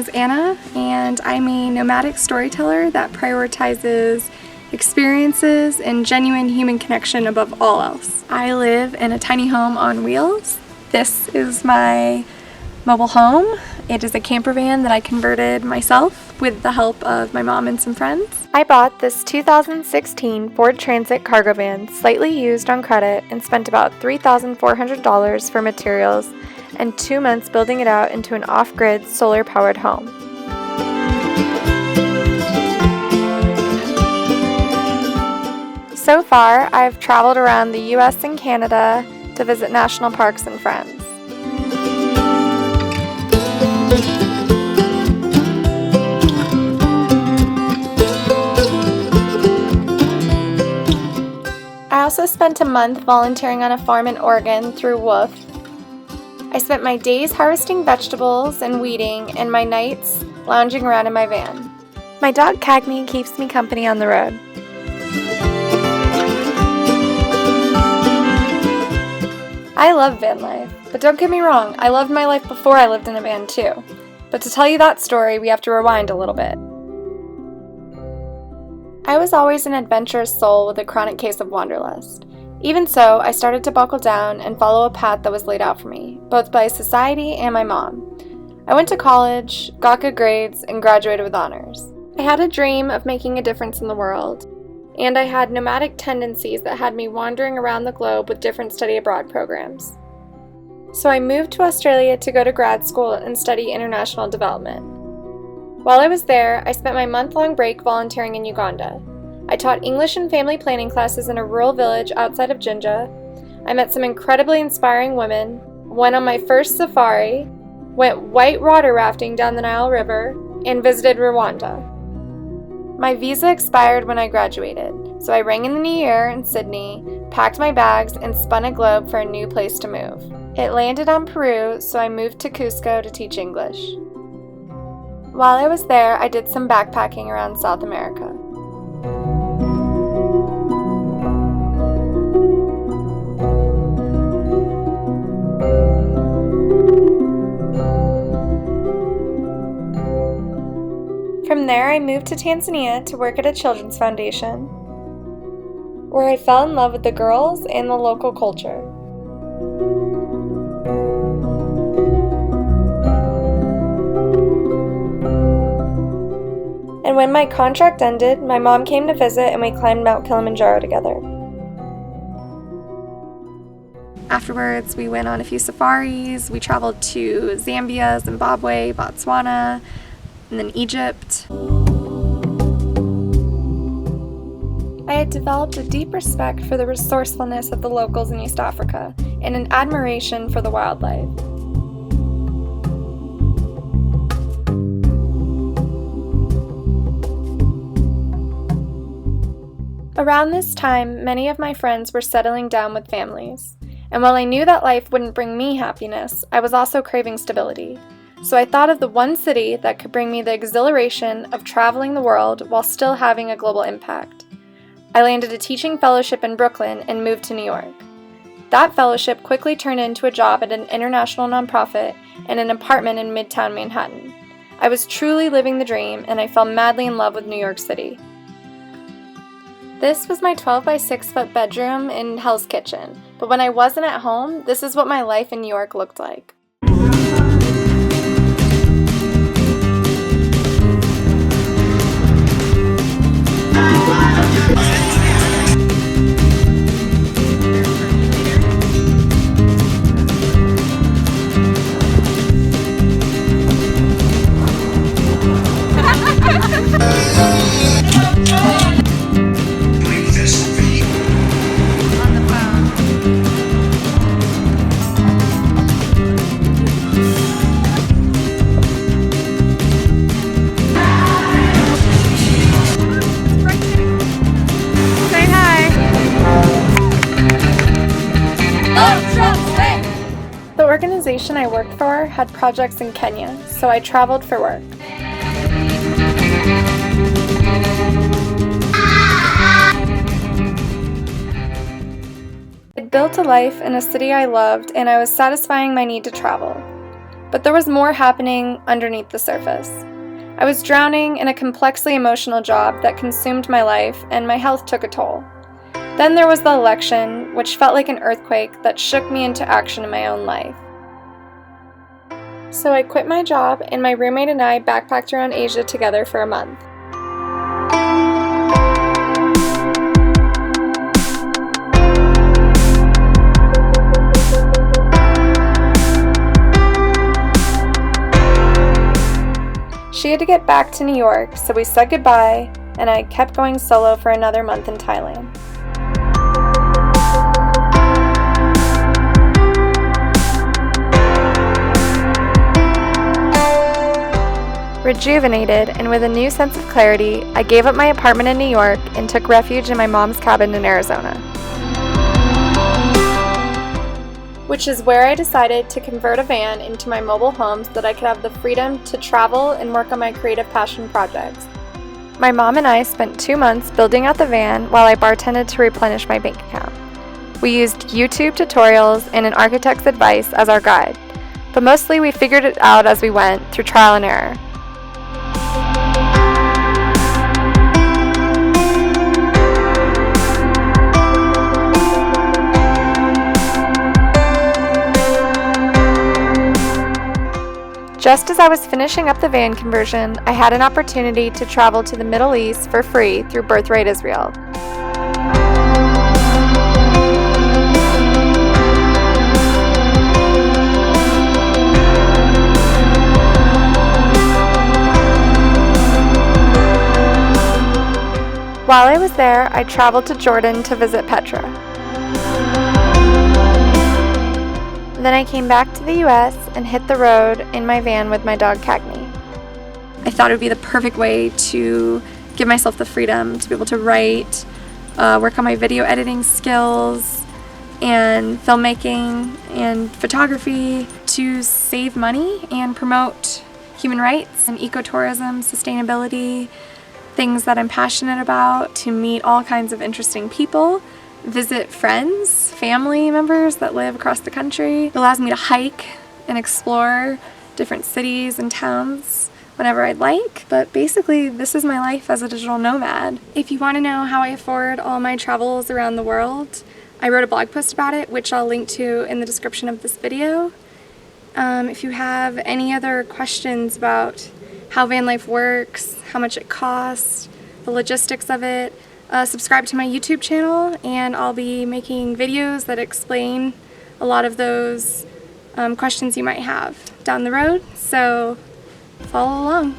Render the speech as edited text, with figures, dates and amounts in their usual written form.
is Anna, and I'm a nomadic storyteller that prioritizes experiences and genuine human connection above all else. I live in a tiny home on wheels. This is my mobile home. It is a camper van that I converted myself with the help of my mom and some friends. I bought this 2016 Ford Transit cargo van, slightly used on credit, and spent about $3,400 for materials and 2 months building it out into an off-grid, solar-powered home. So far, I've traveled around the US and Canada to visit national parks and friends. I also spent a month volunteering on a farm in Oregon through WWOOF. I spent my days harvesting vegetables and weeding, and my nights lounging around in my van. My dog Cagney keeps me company on the road. I love van life, but don't get me wrong, I loved my life before I lived in a van too. But to tell you that story, we have to rewind a little bit. I was always an adventurous soul with a chronic case of wanderlust. Even so, I started to buckle down and follow a path that was laid out for me, both by society and my mom. I went to college, got good grades, and graduated with honors. I had a dream of making a difference in the world, and I had nomadic tendencies that had me wandering around the globe with different study abroad programs. So I moved to Australia to go to grad school and study international development. While I was there, I spent my month-long break volunteering in Uganda. I taught English and family planning classes in a rural village outside of Jinja. I met some incredibly inspiring women, went on my first safari, went whitewater rafting down the Nile River, and visited Rwanda. My visa expired when I graduated, so I rang in the new year in Sydney, packed my bags, and spun a globe for a new place to move. It landed on Peru, so I moved to Cusco to teach English. While I was there, I did some backpacking around South America. From there, I moved to Tanzania to work at a children's foundation, where I fell in love with the girls and the local culture. And when my contract ended, my mom came to visit and we climbed Mount Kilimanjaro together. Afterwards, we went on a few safaris. We traveled to Zambia, Zimbabwe, Botswana, and then Egypt. I had developed a deep respect for the resourcefulness of the locals in East Africa and an admiration for the wildlife. Around this time, many of my friends were settling down with families, and while I knew that life wouldn't bring me happiness, I was also craving stability. So I thought of the one city that could bring me the exhilaration of traveling the world while still having a global impact. I landed a teaching fellowship in Brooklyn and moved to New York. That fellowship quickly turned into a job at an international nonprofit and an apartment in Midtown Manhattan. I was truly living the dream, and I fell madly in love with New York City. This was my 12 by 6 foot bedroom in Hell's Kitchen, but when I wasn't at home, this is what my life in New York looked like. The organization I worked for had projects in Kenya, so I traveled for work. I'd built a life in a city I loved, and I was satisfying my need to travel. But there was more happening underneath the surface. I was drowning in a complexly emotional job that consumed my life, and my health took a toll. Then there was the election, which felt like an earthquake that shook me into action in my own life. So I quit my job, and my roommate and I backpacked around Asia together for a month. She had to get back to New York, so we said goodbye, and I kept going solo for another month in Thailand. Rejuvenated and with a new sense of clarity, I gave up my apartment in New York and took refuge in my mom's cabin in Arizona, which is where I decided to convert a van into my mobile home so that I could have the freedom to travel and work on my creative passion projects. My mom and I spent 2 months building out the van while I bartended to replenish my bank account. We used YouTube tutorials and an architect's advice as our guide, but mostly we figured it out as we went through trial and error. Just as I was finishing up the van conversion, I had an opportunity to travel to the Middle East for free through Birthright Israel. While I was there, I traveled to Jordan to visit Petra. Then I came back to the US and hit the road in my van with my dog Cagney. I thought it would be the perfect way to give myself the freedom to be able to write, work on my video editing skills, and filmmaking and photography, to save money and promote human rights and ecotourism, sustainability, things that I'm passionate about, to meet all kinds of interesting people, visit friends, family members that live across the country. It allows me to hike and explore different cities and towns whenever I'd like. But basically, this is my life as a digital nomad. If you want to know how I afford all my travels around the world, I wrote a blog post about it, which I'll link to in the description of this video. If you have any other questions about how van life works, how much it costs, the logistics of it, subscribe to my YouTube channel, and I'll be making videos that explain a lot of those questions you might have down the road, so follow along.